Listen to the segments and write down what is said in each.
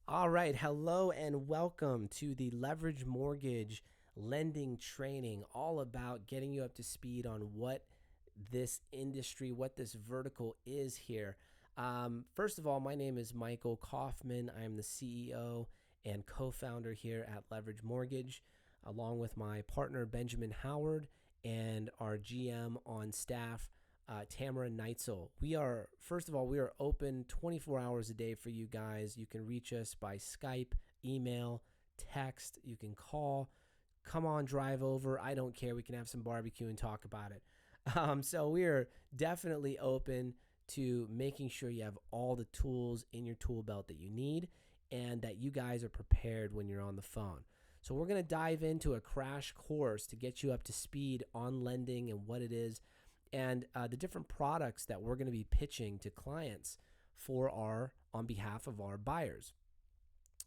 All right. Hello and welcome to the Leverage Mortgage Lending Training, all about getting you up to speed on what this industry, what this vertical is here. First of all, my name is Michael Kaufman. I am the CEO and co founder here at Leverage Mortgage, along with my partner, Benjamin Howard, and our GM on staff, Tamara Neitzel. First of all, we are open 24 hours a day for you guys. You can reach us by Skype, email, text. You can call. Come on, drive over. I don't care. We can have some barbecue and talk about it. So we are definitely open to making sure you have all the tools in your tool belt that you need and that you guys are prepared when you're on the phone. So we're going to dive into a crash course to get you up to speed on lending and what it is and the different products that we're going to be pitching to clients on behalf of our buyers.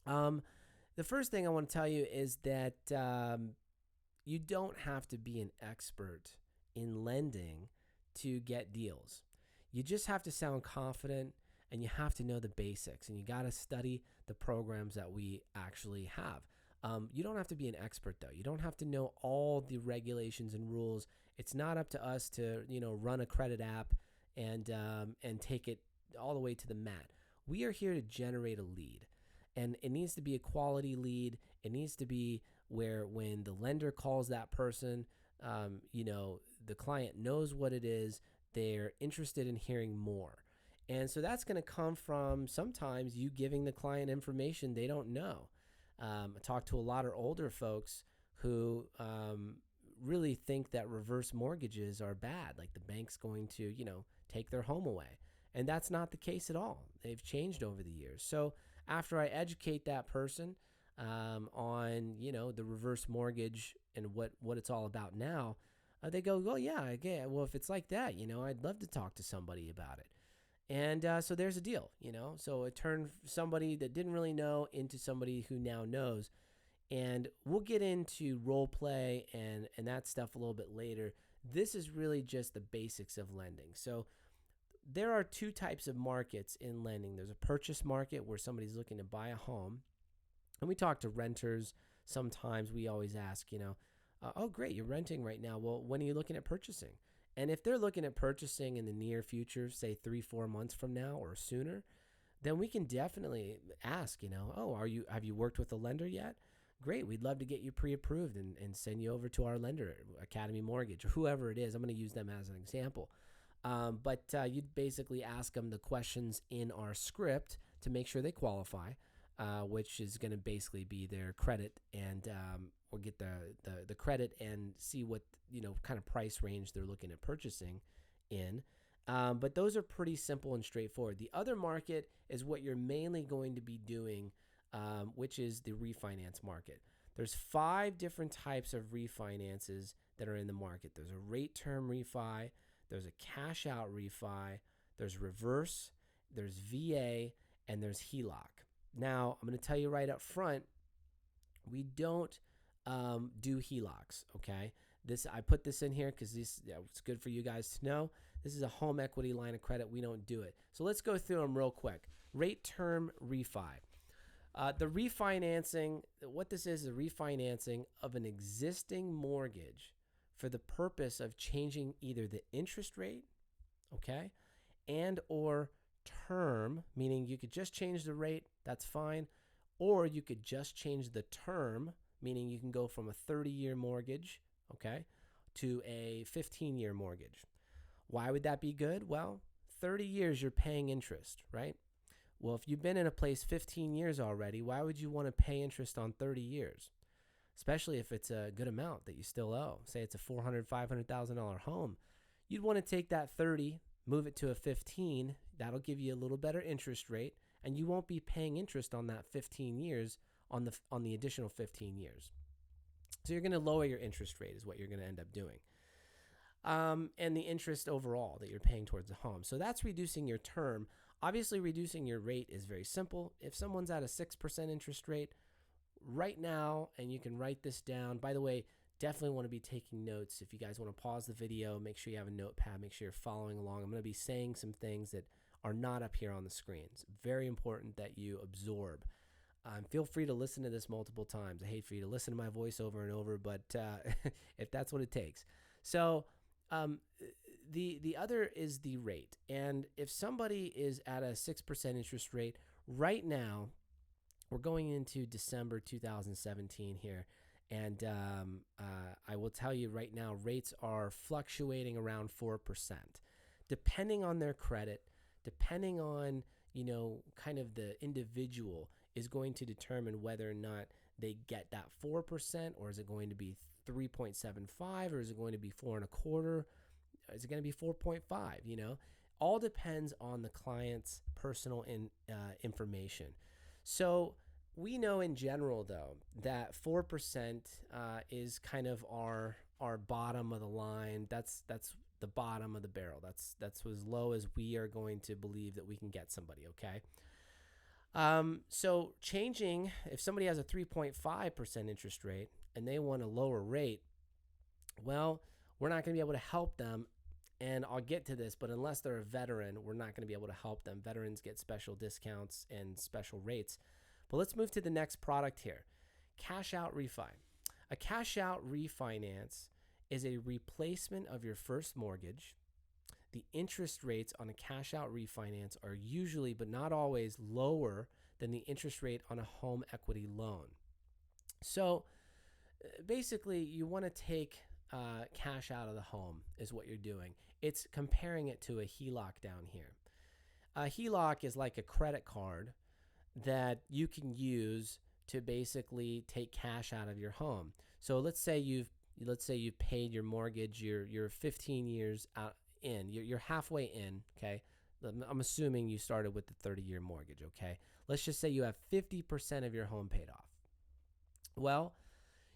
The first thing I want to tell you is that you don't have to be an expert in lending to get deals. You just have to sound confident and you have to know the basics, and you got to study the programs that we actually have. You don't have to be an expert, though. You don't have to know all the regulations and rules. It's not up to us to, run a credit app and take it all the way to the mat. We are here to generate a lead, and it needs to be a quality lead. It needs to be where when the lender calls that person, the client knows what it is. They're interested in hearing more. And so that's going to come from sometimes you giving the client information they don't know. I talk to a lot of older folks who really think that reverse mortgages are bad, like the bank's going to, take their home away. And that's not the case at all. They've changed over the years. So after I educate that person on, the reverse mortgage and what it's all about now, they go, well, yeah, well, if it's like that, I'd love to talk to somebody about it. And so there's a deal, So it turned somebody that didn't really know into somebody who now knows. And we'll get into role play and that stuff a little bit later. This is really just the basics of lending. So there are two types of markets in lending. There's a purchase market where somebody's looking to buy a home. And we talk to renters. Sometimes we always ask, oh, great, you're renting right now. Well, when are you looking at purchasing? And if they're looking at purchasing in the near future, say 3-4 months from now or sooner, then we can definitely ask, oh, have you worked with a lender yet? Great, we'd love to get you pre-approved and send you over to our lender, Academy Mortgage, or whoever it is. I'm going to use them as an example. But you'd basically ask them the questions in our script to make sure they qualify, which is going to basically be their credit, and we'll get the credit and see what kind of price range they're looking at purchasing in. But those are pretty simple and straightforward. The other market is what you're mainly going to be doing, which is the refinance market. There's 5 different types of refinances that are in the market. There's a rate term refi, there's a cash out refi, there's reverse, there's VA, and there's HELOC. Now, I'm going to tell you right up front, we don't do HELOCs, okay? I put this in here because it's good for you guys to know. This is a home equity line of credit. We don't do it. So let's go through them real quick. Rate term refi. The refinancing, what this is a refinancing of an existing mortgage for the purpose of changing either the interest rate, okay, and or term, meaning you could just change the rate, that's fine, or you could just change the term, meaning you can go from a 30-year mortgage, okay, to a 15-year mortgage. Why would that be good? Well, 30 years you're paying interest, right? Well, if you've been in a place 15 years already, why would you want to pay interest on 30 years? Especially if it's a good amount that you still owe. Say it's a $400,000, $500,000 home. You'd want to take that 30, move it to a 15. That'll give you a little better interest rate, and you won't be paying interest on that 15 years on the additional 15 years. So you're going to lower your interest rate is what you're going to end up doing. And the interest overall that you're paying towards the home. So that's reducing your term. Obviously, reducing your rate is very simple. If someone's at a 6% interest rate right now, and you can write this down. By the way, definitely want to be taking notes. If you guys want to pause the video, make sure you have a notepad, make sure you're following along. I'm going to be saying some things that are not up here on the screen. It's very important that you absorb. Feel free to listen to this multiple times. I hate for you to listen to my voice over and over, but if that's what it takes. So um, the other is the rate. And if somebody is at a 6% interest rate right now, we're going into December 2017 here. And I will tell you right now, rates are fluctuating around 4%, depending on their credit, depending on, kind of the individual is going to determine whether or not they get that 4%, or is it going to be 3.75, or is it going to be 4.25? Is it going to be 4.5? All depends on the client's personal information. So we know in general, though, that 4% is kind of our bottom of the line. That's the bottom of the barrel. That's as low as we are going to believe that we can get somebody. Okay. So changing, if somebody has a 3.5% interest rate and they want a lower rate, well, we're not going to be able to help them. And I'll get to this, but unless they're a veteran, we're not going to be able to help them. Veterans get special discounts and special rates. But let's move to the next product here. Cash out refi. A cash out refinance is a replacement of your first mortgage. The interest rates on a cash out refinance are usually, but not always, lower than the interest rate on a home equity loan. So basically, you want to take cash out of the home is what you're doing. It's comparing it to a HELOC down here. A HELOC is like a credit card that you can use to basically take cash out of your home. So let's say you've paid your mortgage, you're 15 years out in, you're halfway in, okay? I'm assuming you started with the 30-year mortgage, okay? Let's just say you have 50% of your home paid off. Well,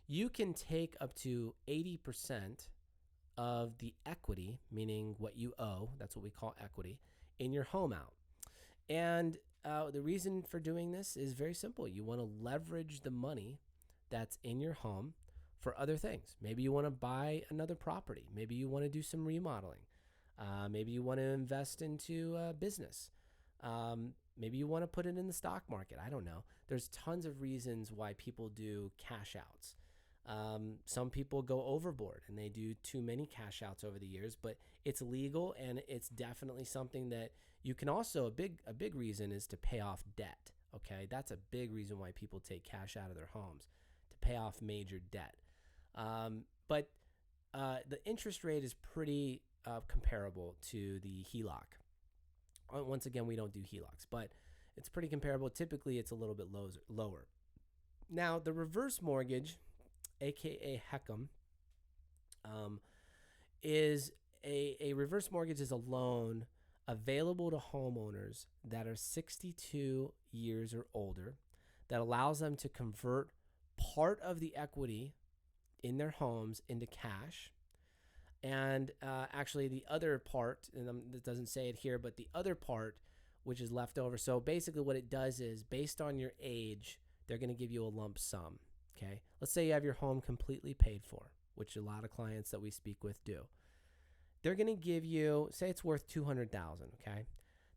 you can take up to 80% of the equity, meaning what you owe, that's what we call equity, in your home out. And the reason for doing this is very simple. You want to leverage the money that's in your home for other things. Maybe you want to buy another property. Maybe you want to do some remodeling. Maybe you want to invest into a business. Maybe you want to put it in the stock market. I don't know. There's tons of reasons why people do cash outs. Some people go overboard and they do too many cash outs over the years, but it's legal and it's definitely something that you can also, a big reason is to pay off debt. Okay. That's a big reason why people take cash out of their homes, to pay off major debt. But the interest rate is pretty comparable to the HELOC. Once again, we don't do HELOCs, but it's pretty comparable. Typically, it's a little bit lower. Now, the reverse mortgage, aka HECM, is a reverse mortgage is a loan available to homeowners that are 62 years or older that allows them to convert part of the equity in their homes into cash. And actually the other part, and it doesn't say it here, but the other part, which is left over. So basically what it does is, based on your age, they're going to give you a lump sum. Okay. Let's say you have your home completely paid for, which a lot of clients that we speak with do. They're going to give you, say it's worth $200,000. Okay.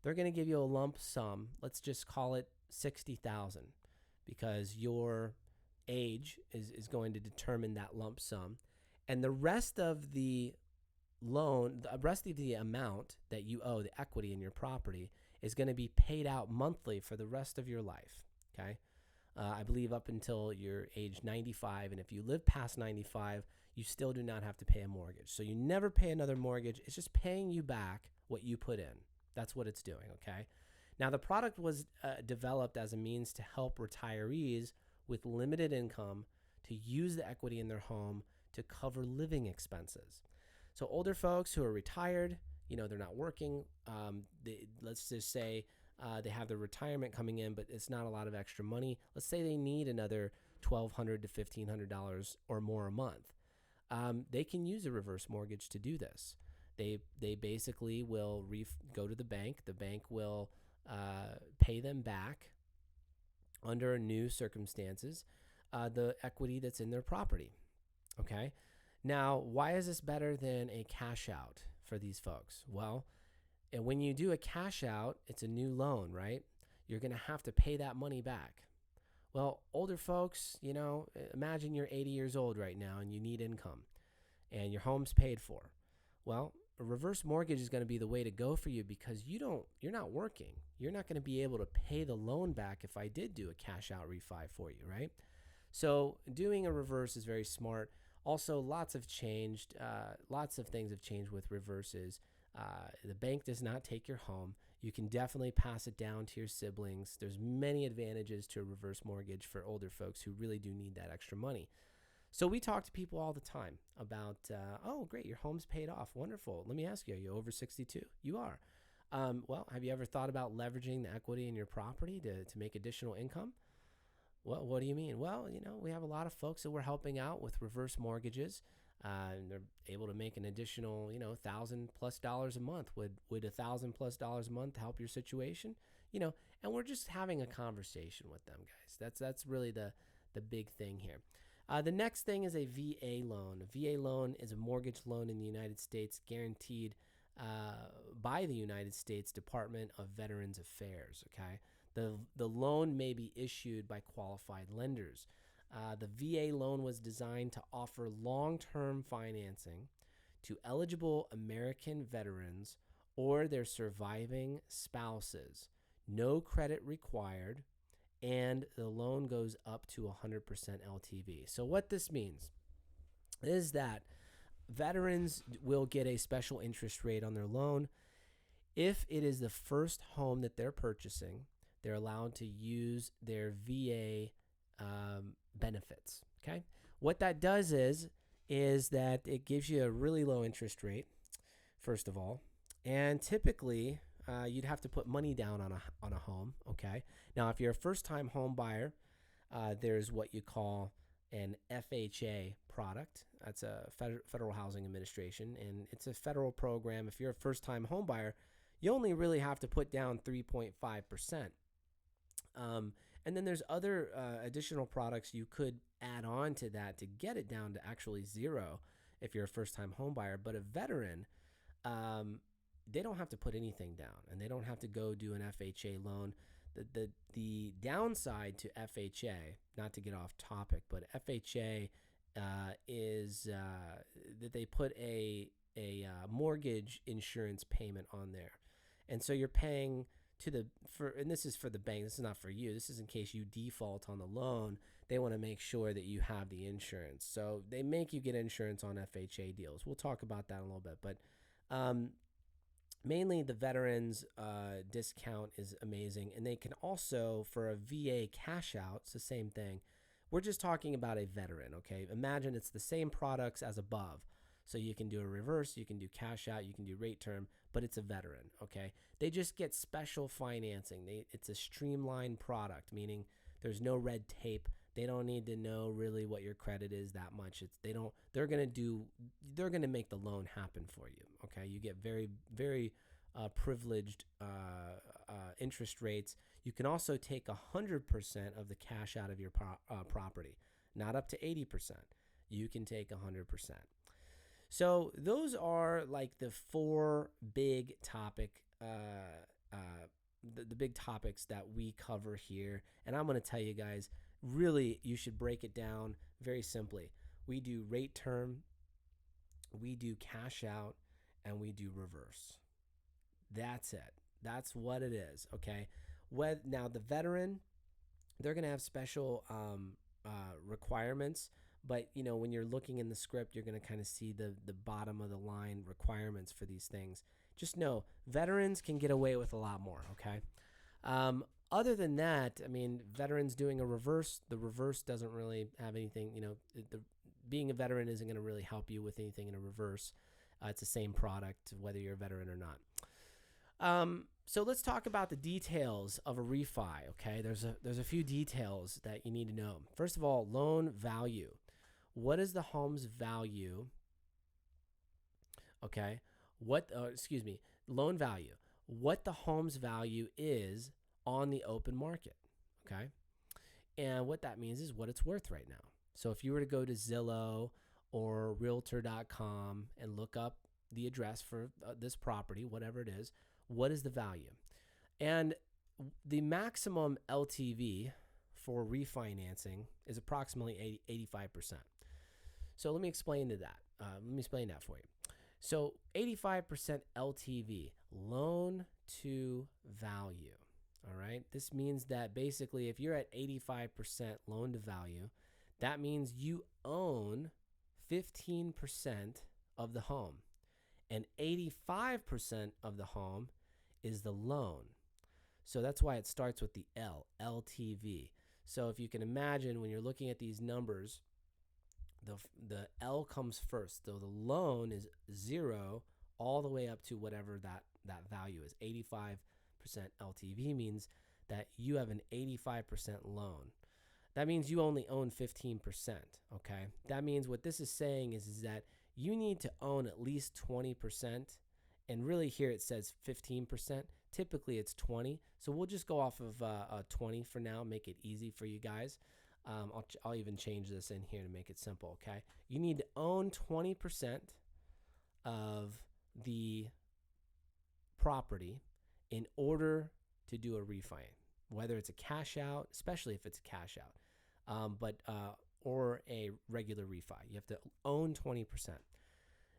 They're going to give you a lump sum. Let's just call it $60,000, because your age is going to determine that lump sum. And the rest of the loan, the rest of the amount that you owe, the equity in your property, is going to be paid out monthly for the rest of your life. Okay. I believe up until you're age 95. And if you live past 95, you still do not have to pay a mortgage. So you never pay another mortgage. It's just paying you back what you put in. That's what it's doing. Okay. Now, the product was developed as a means to help retirees with limited income to use the equity in their home to cover living expenses. So older folks who are retired, they're not working. Let's just say they have their retirement coming in, but it's not a lot of extra money. Let's say they need another $1,200 to $1,500 or more a month. They can use a reverse mortgage to do this. They basically will go to the bank. The bank will pay them back under new circumstances the equity that's in their property. Okay. Now, why is this better than a cash out for these folks? Well, and when you do a cash out, it's a new loan, right? You're going to have to pay that money back. Well, older folks, imagine you're 80 years old right now and you need income and your home's paid for. Well, a reverse mortgage is going to be the way to go for you because you're not working. You're not going to be able to pay the loan back if I did do a cash out refi for you, right? So doing a reverse is very smart. Also, lots have changed. Lots of things have changed with reverses. The bank does not take your home. You can definitely pass it down to your siblings. There's many advantages to a reverse mortgage for older folks who really do need that extra money. So we talk to people all the time about, oh, great, your home's paid off. Wonderful. Let me ask you, are you over 62? You are. Well, have you ever thought about leveraging the equity in your property to make additional income? Well, what do you mean? Well, we have a lot of folks that we're helping out with reverse mortgages. And they're able to make an additional, $1,000+ a month. Would $1,000+ a month help your situation? And we're just having a conversation with them, guys. That's really the big thing here. The next thing is a VA loan. A VA loan is a mortgage loan in the United States guaranteed by the United States Department of Veterans Affairs. Okay, the loan may be issued by qualified lenders. The VA loan was designed to offer long-term financing to eligible American veterans or their surviving spouses. No credit required, and the loan goes up to 100% LTV. So what this means is that veterans will get a special interest rate on their loan. If it is the first home that they're purchasing, they're allowed to use their VA benefits. Okay, what that does is that it gives you a really low interest rate, first of all, and typically you'd have to put money down on a home. Okay, now if you're a first-time home buyer, there's what you call an FHA product. That's a Federal Housing Administration, and it's a federal program. If you're a first-time home buyer, you only really have to put down 3.5%. And then there's other additional products you could add on to that to get it down to actually zero if you're a first-time home buyer. But a veteran, they don't have to put anything down, and they don't have to go do an FHA loan. The downside to FHA, not to get off topic, but FHA is that they put a mortgage insurance payment on there, and so you're paying and this is for the bank. This is not for you. This is in case you default on the loan. They want to make sure that you have the insurance. So they make you get insurance on FHA deals. We'll talk about that in a little bit. But mainly the veterans discount is amazing. And they can also, for a VA cash out, it's the same thing. We're just talking about a veteran, okay? Imagine it's the same products as above. So you can do a reverse, you can do cash out, you can do rate term, but it's a veteran, okay? They just get special financing. It's a streamlined product, meaning there's no red tape. They don't need to know really what your credit is that much. They're going to make the loan happen for you, okay? You get very, very privileged interest rates. You can also take 100% of the cash out of your property, not up to 80%. You can take 100%. So those are like the four big the big topics that we cover here. And I'm going to tell you guys, really, you should break it down very simply. We do rate term, we do cash out, and we do reverse. That's it. That's what it is, okay? Now, the veteran, they're going to have special requirements. But, when you're looking in the script, you're going to kind of see the bottom of the line requirements for these things. Just know, veterans can get away with a lot more, okay? Other than that, veterans doing a reverse, the reverse doesn't really have anything, being a veteran isn't going to really help you with anything in a reverse. It's the same product, whether you're a veteran or not. So let's talk about the details of a refi, okay? There's a few details that you need to know. First of all, loan value. What is the home's value? Okay. Loan value. What the home's value is on the open market. Okay. And what that means is what it's worth right now. So if you were to go to Zillow or Realtor.com and look up the address for this property, whatever it is, what is the value? And the maximum LTV for refinancing is approximately 85%. So let me explain that for you. So 85% LTV, loan to value. All right. This means that basically if you're at 85% loan to value, that means you own 15% of the home, and 85% of the home is the loan. So that's why it starts with the LTV. So if you can imagine, when you're looking at these numbers, the L comes first. So the loan is 0 all the way up to whatever that value is. 85% LTV means that you have an 85% loan. That means you only own 15%, okay? That means what this is saying is that you need to own at least 20%, and really here it says 15%. Typically it's 20, so we'll just go off of 20 for now, make it easy for you guys. I'll even change this in here to make it simple, okay? You need to own 20% of the property in order to do a refi, whether it's a cash out, especially if it's a cash out, or a regular refi. You have to own 20%.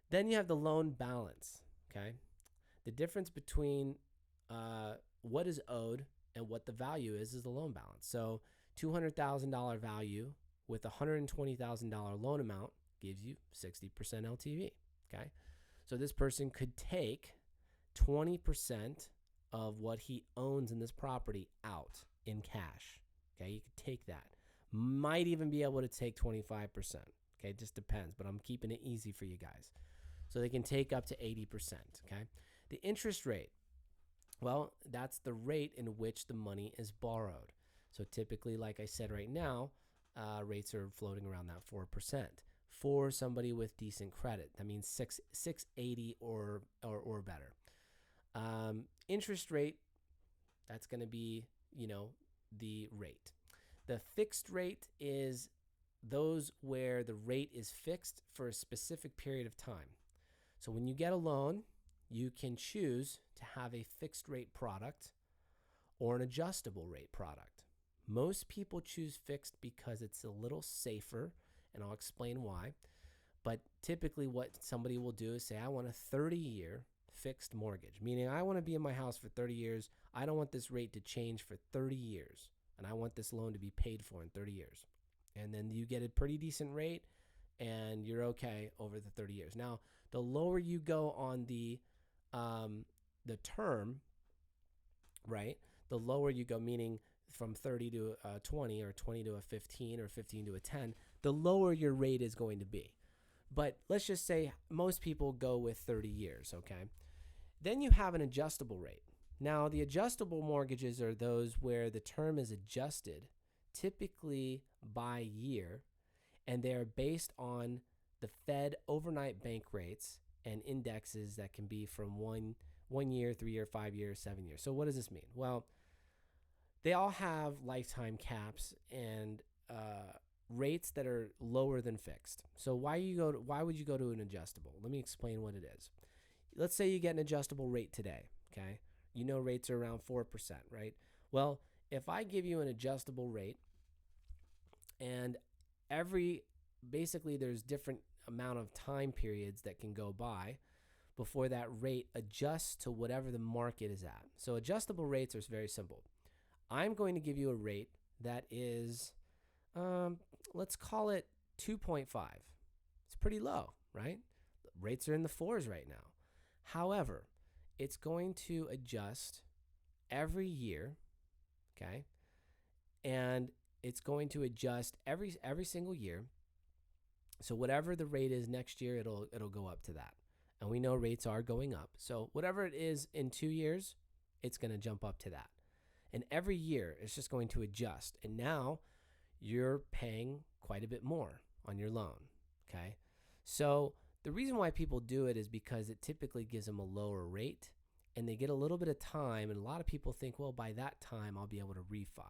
Then you have the loan balance, okay? The difference between what is owed and what the value is the loan balance. So $200,000 value with $120,000 loan amount gives you 60% LTV, okay? So this person could take 20% of what he owns in this property out in cash, okay? You could take that. Might even be able to take 25%, okay? It just depends, but I'm keeping it easy for you guys. So they can take up to 80%, okay? The interest rate, well, that's the rate in which the money is borrowed. So typically, like I said right now, rates are floating around that 4% for somebody with decent credit. That means 680 or better. Interest rate, that's going to be, the rate. The fixed rate is those where the rate is fixed for a specific period of time. So when you get a loan, you can choose to have a fixed rate product or an adjustable rate product. Most people choose fixed because it's a little safer, and I'll explain why. But typically what somebody will do is say, I want a 30-year fixed mortgage, meaning I want to be in my house for 30 years. I don't want this rate to change for 30 years, and I want this loan to be paid for in 30 years. And then you get a pretty decent rate, and you're okay over the 30 years. Now, the lower you go on the term, right? The lower you go, meaning from 30 to 20 or 20 to a 15 or 15 to a 10, the lower your rate is going to be. But let's just say most people go with 30 years, okay? Then you have an adjustable rate. Now, the adjustable mortgages are those where the term is adjusted, typically by year, and they're based on the Fed overnight bank rates and indexes that can be from 1 year, 3 year, 5 years, 7 years. So what does this mean? Well, they all have lifetime caps and rates that are lower than fixed. So why would you go to an adjustable? Let me explain what it is. Let's say you get an adjustable rate today, okay? You know rates are around 4%, right? Well, if I give you an adjustable rate and basically there's different amount of time periods that can go by before that rate adjusts to whatever the market is at. So adjustable rates are very simple. I'm going to give you a rate that is, let's call it 2.5. It's pretty low, right? Rates are in the 4s right now. However, it's going to adjust every year, okay? And it's going to adjust every single year. So whatever the rate is next year, it'll go up to that. And we know rates are going up. So whatever it is in 2 years, it's going to jump up to that. And every year, it's just going to adjust. And now you're paying quite a bit more on your loan, okay? So the reason why people do it is because it typically gives them a lower rate, and they get a little bit of time. And a lot of people think, well, by that time, I'll be able to refi.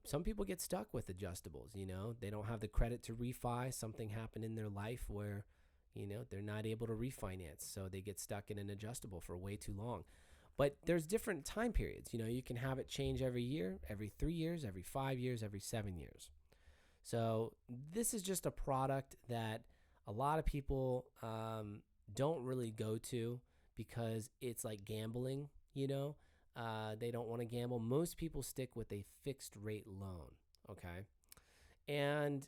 Some people get stuck with adjustables, They don't have the credit to refi. Something happened in their life where, they're not able to refinance. So they get stuck in an adjustable for way too long. But there's different time periods. You can have it change every year, every 3 years, every 5 years, every 7 years. So this is just a product that a lot of people don't really go to because it's like gambling. They don't want to gamble. Most people stick with a fixed rate loan. Okay, and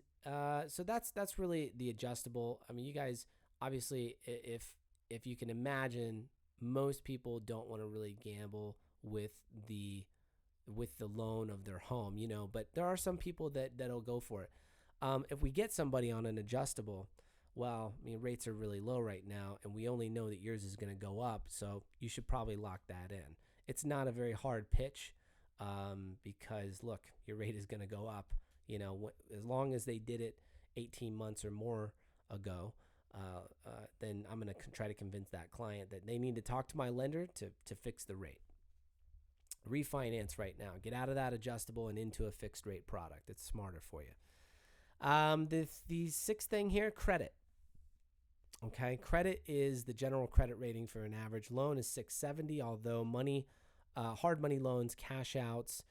so that's really the adjustable. I mean, you guys obviously, if you can imagine, most people don't want to really gamble with the loan of their home, but there are some people that'll go for it. If we get somebody on an adjustable, well, I mean, rates are really low right now, and we only know that yours is going to go up, so you should probably lock that in. It's not a very hard pitch, because look, your rate is going to go up. As long as they did it 18 months or more ago, then I'm going to try to convince that client that they need to talk to my lender to fix the rate. Refinance right now. Get out of that adjustable and into a fixed rate product. It's smarter for you. The sixth thing here, credit. Okay, credit is the general credit rating for an average loan is 670, although hard money loans, cash outs,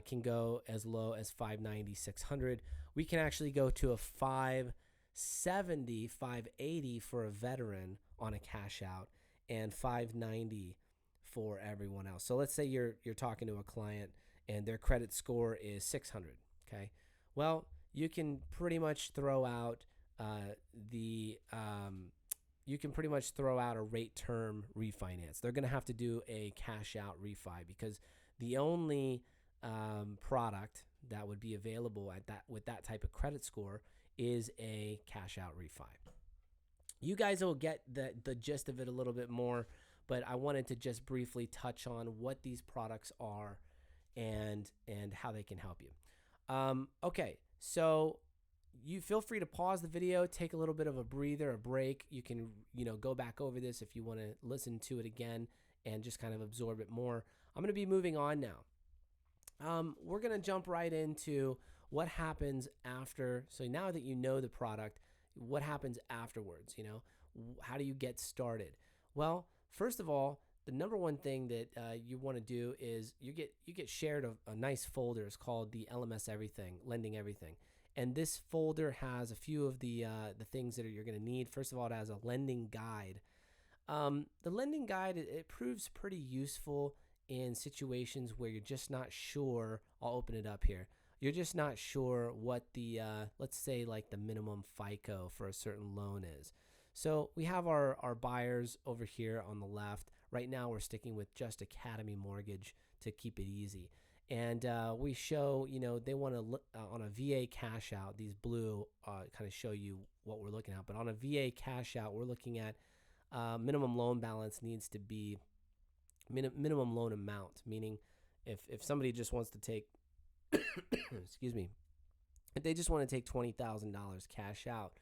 can go as low as 590, 600. We can actually go to a 570, 580 for a veteran on a cash out, and 590 for everyone else. So let's say you're talking to a client and their credit score is 600. Okay, well, you can pretty much throw out a rate term refinance. They're going to have to do a cash out refi because the only product that would be available with that type of credit score is a cash out refi. You guys will get the gist of it a little bit more, but I wanted to just briefly touch on what these products are and how they can help you. Okay, so you feel free to pause the video, take a little bit of a breather, a break. You can, go back over this if you want to listen to it again and just kind of absorb it more. I'm going to be moving on now. We're going to jump right into what happens after. So now that you know the product, what happens afterwards? How do you get started? Well, first of all, the number one thing that you want to do is you get shared a nice folder. It's called the LMS Everything, Lending Everything. And this folder has a few of the things that you're going to need. First of all, it has a lending guide. The lending guide, it proves pretty useful in situations where you're just not sure. I'll open it up here. You're just not sure what the, let's say like the minimum FICO for a certain loan is. So we have our buyers over here on the left. Right now we're sticking with just Academy Mortgage to keep it easy. And we show, they want to look on a VA cash out. These blue kind of show you what we're looking at. But on a VA cash out, we're looking at minimum loan balance needs to be minimum loan amount, meaning if somebody just wants to take, excuse me, if they just want to take $20,000 cash out,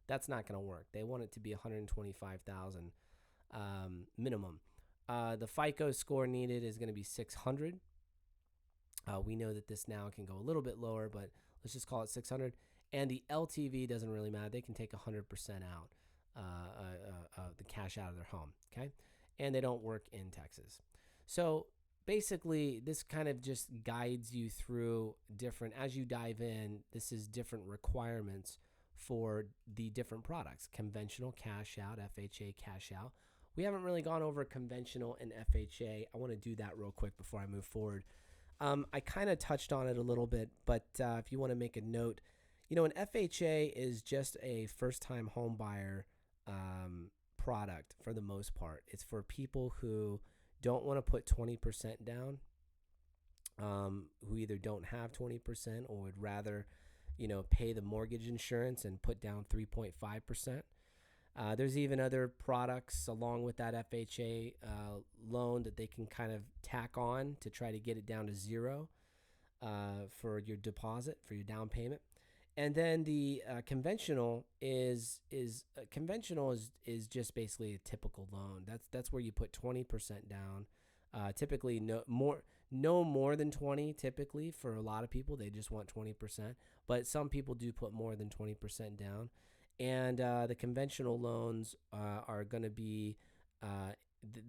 that's not going to work. They want it to be $125,000 minimum. The FICO score needed is going to be 600. We know that this now can go a little bit lower, but let's just call it 600. And the LTV doesn't really matter. They can take 100% out the cash out of their home, okay? And they don't work in Texas. So basically, this kind of just guides you through different, as you dive in, this is different requirements for the different products. Conventional cash out, FHA cash out. We haven't really gone over conventional and FHA. I want to do that real quick before I move forward. I kind of touched on it a little bit, but if you want to make a note, an FHA is just a first-time home buyer product for the most part. It's for people who don't want to put 20% down, who either don't have 20% or would rather, pay the mortgage insurance and put down 3.5%. There's even other products along with that FHA loan that they can kind of tack on to try to get it down to zero for your deposit, for your down payment. And then the conventional is just basically a typical loan. That's where you put 20% down. Typically no more than 20. Typically for a lot of people, they just want 20%. But some people do put more than 20% down. And the conventional loans are going to be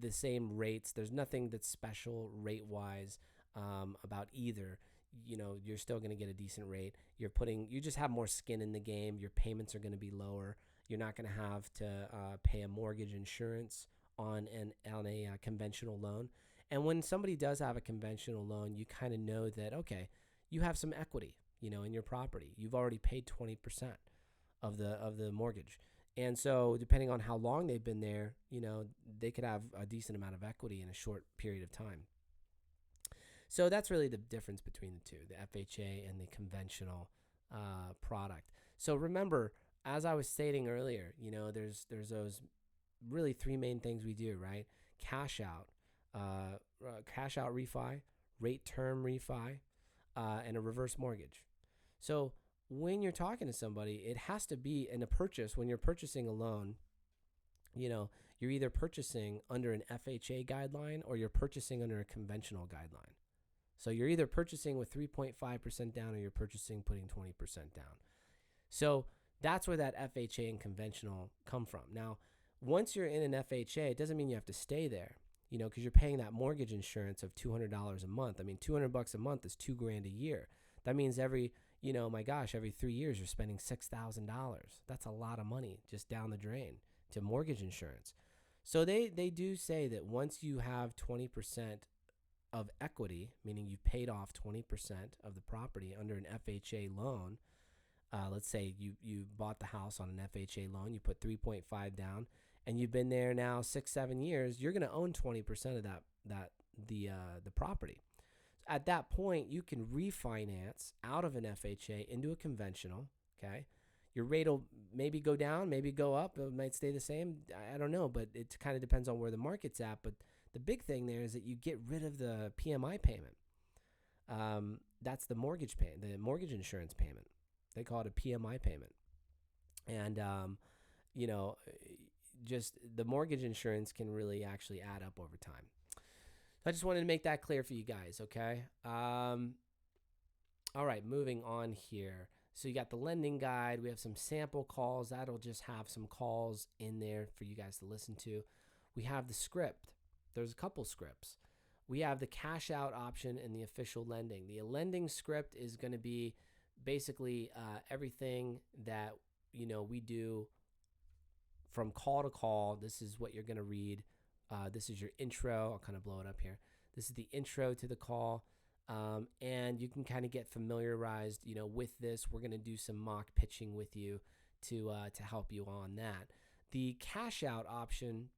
the same rates. There's nothing that's special rate wise about either. You're still going to get a decent rate. You just have more skin in the game. Your payments are going to be lower. You're not going to have to pay a mortgage insurance on a conventional loan. And when somebody does have a conventional loan, you kind of know that, okay, you have some equity, in your property. You've already paid 20% of the mortgage. And so depending on how long they've been there, they could have a decent amount of equity in a short period of time. So that's really the difference between the two, the FHA and the conventional product. So remember, as I was stating earlier, there's those really three main things we do, right? Cash out refi, rate term refi, and a reverse mortgage. So when you're talking to somebody, it has to be in a purchase. When you're purchasing a loan, you're either purchasing under an FHA guideline or you're purchasing under a conventional guideline. So you're either purchasing with 3.5% down or you're purchasing putting 20% down. So that's where that FHA and conventional come from. Now, once you're in an FHA, it doesn't mean you have to stay there, because you're paying that mortgage insurance of $200 a month. I mean, $200 a month is $2,000 a year. That means every 3 years you're spending $6,000. That's a lot of money just down the drain to mortgage insurance. So they do say that once you have 20% of equity, meaning you've paid off 20% of the property under an FHA loan, let's say you bought the house on an FHA loan, you put 3.5 down, and you've been there now 6-7 years, you're going to own 20% of the property. At that point, you can refinance out of an FHA into a conventional. Okay, your rate will maybe go down, maybe go up, it might stay the same. I don't know, but it kind of depends on where the market's at. But the big thing there is that you get rid of the PMI payment. That's the mortgage payment, the mortgage insurance payment. They call it a PMI payment. And, just the mortgage insurance can really actually add up over time. I just wanted to make that clear for you guys, okay? All right, moving on here. So you got the lending guide. We have some sample calls. That'll just have some calls in there for you guys to listen to. We have the script. There's a couple scripts. We have the cash out option and the official lending. The lending script is going to be basically everything that we do from call to call. This is what you're going to read. This is your intro. I'll kind of blow it up here. This is the intro to the call, and you can kind of get familiarized, with this. We're going to do some mock pitching with you to help you on that. The cash out option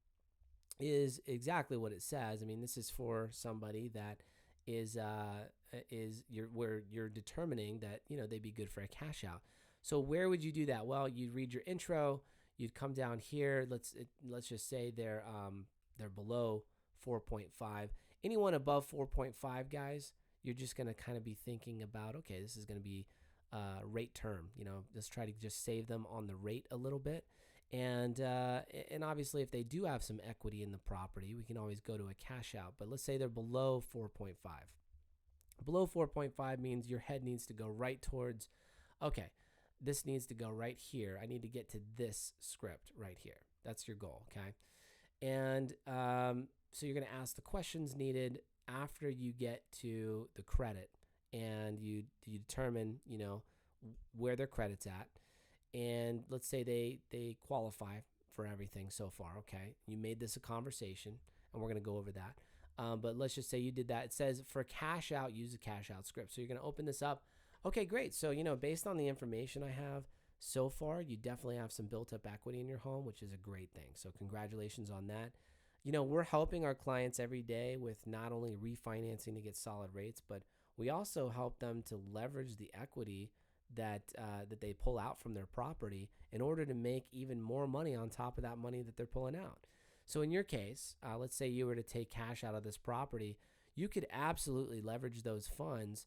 is exactly what it says. I mean, this is for somebody that is where you're determining that they'd be good for a cash out. So where would you do that? Well, you'd read your intro. You'd come down here. Let's just say they're below 4.5. Anyone above 4.5, guys, you're just gonna kind of be thinking about, okay, this is gonna be rate term. Let's try to just save them on the rate a little bit. And obviously, if they do have some equity in the property, we can always go to a cash out. But let's say they're below 4.5. Below 4.5 means your head needs to go right towards, okay, this needs to go right here. I need to get to this script right here. That's your goal, okay? And so you're going to ask the questions needed after you get to the credit, and you determine, where their credit's at. And let's say they qualify for everything so far, okay? You made this a conversation, and we're going to go over that. But let's just say you did that. It says for cash out, use a cash out script. So you're going to open this up. Okay, great. So, based on the information I have so far, you definitely have some built up equity in your home, which is a great thing. So congratulations on that. We're helping our clients every day with not only refinancing to get solid rates, but we also help them to leverage the equity that they pull out from their property in order to make even more money on top of that money that they're pulling out. So in your case, let's say you were to take cash out of this property, you could absolutely leverage those funds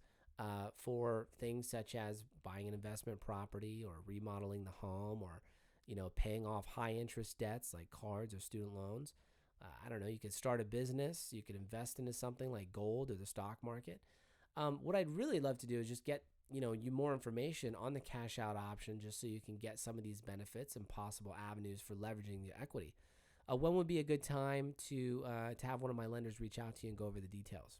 for things such as buying an investment property or remodeling the home, or paying off high interest debts like cards or student loans. I don't know, you could start a business, you could invest into something like gold or the stock market. What I'd really love to do is just get you more information on the cash out option, just so you can get some of these benefits and possible avenues for leveraging the equity. When would be a good time to have one of my lenders reach out to you and go over the details?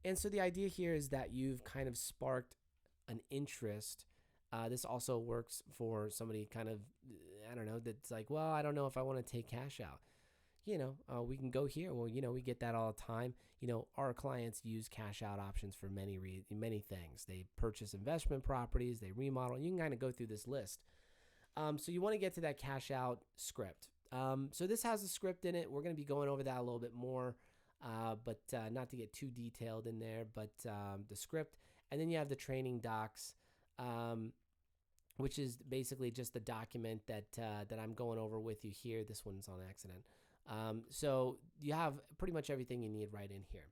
And so the idea here is that you've kind of sparked an interest. This also works for somebody kind of, I don't know, that's like, well, I don't know if I want to take cash out. We can go here. Well, we get that all the time. Our clients use cash out options for many things. They purchase investment properties, they remodel. You can kind of go through this list. So you want to get to that cash out script. So this has a script in it. We're going to be going over that a little bit more, but not to get too detailed in there, but the script. And then you have the training docs, which is basically just the document that I'm going over with you here. This one's on accident. So you have pretty much everything you need right in here.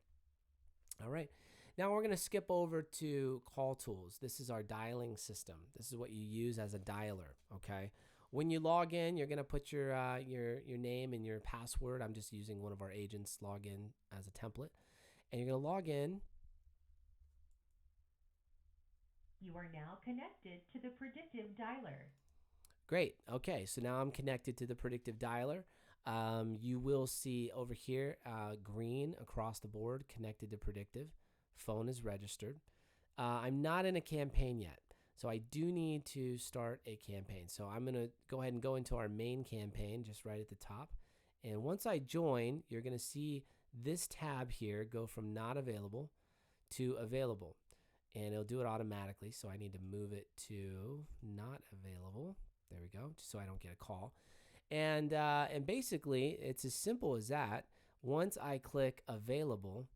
All right. Now we're going to skip over to Call Tools. This is our dialing system. This is what you use as a dialer. Okay. When you log in, you're going to put your name and your password. I'm just using one of our agents' login as a template. And you're going to log in. You are now connected to the predictive dialer. Great. Okay. So now I'm connected to the predictive dialer. You will see over here green across the board, connected to predictive. Phone is registered. I'm not in a campaign yet, so I do need to start a campaign. So I'm going to go ahead and go into our main campaign just right at the top. And once I join, you're going to see this tab here go from not available to available. And it'll do it automatically, so I need to move it to not available. There we go, just so I don't get a call. And basically, it's as simple as that. Once I click available,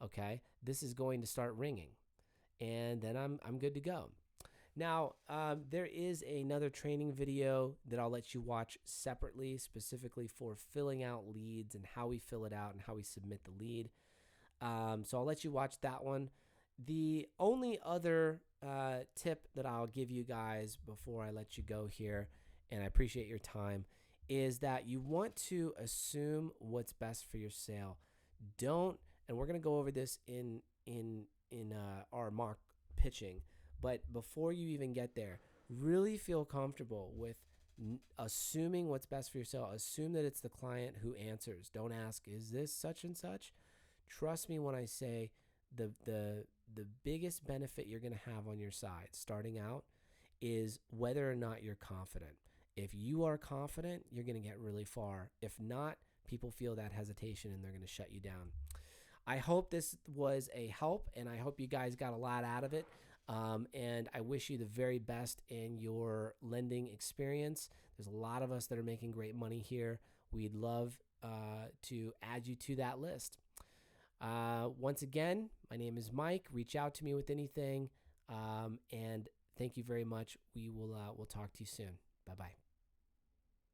okay, this is going to start ringing, and then I'm good to go. Now, there is another training video that I'll let you watch separately, specifically for filling out leads and how we fill it out and how we submit the lead. So I'll let you watch that one. The only other tip that I'll give you guys before I let you go here, and I appreciate your time, is that you want to assume what's best for your sale. Don't, and we're going to go over this in our mock pitching, but before you even get there, really feel comfortable with assuming what's best for your sale. Assume that it's the client who answers. Don't ask, is this such and such? Trust me when I say the biggest benefit you're going to have on your side starting out is whether or not you're confident. If you are confident, you're going to get really far. If not, people feel that hesitation and they're going to shut you down. I hope this was a help, and I hope you guys got a lot out of it. And I wish you the very best in your lending experience. There's a lot of us that are making great money here. We'd love to add you to that list. Once again, my name is Mike. Reach out to me with anything. And thank you very much. We'll talk to you soon. Bye-bye.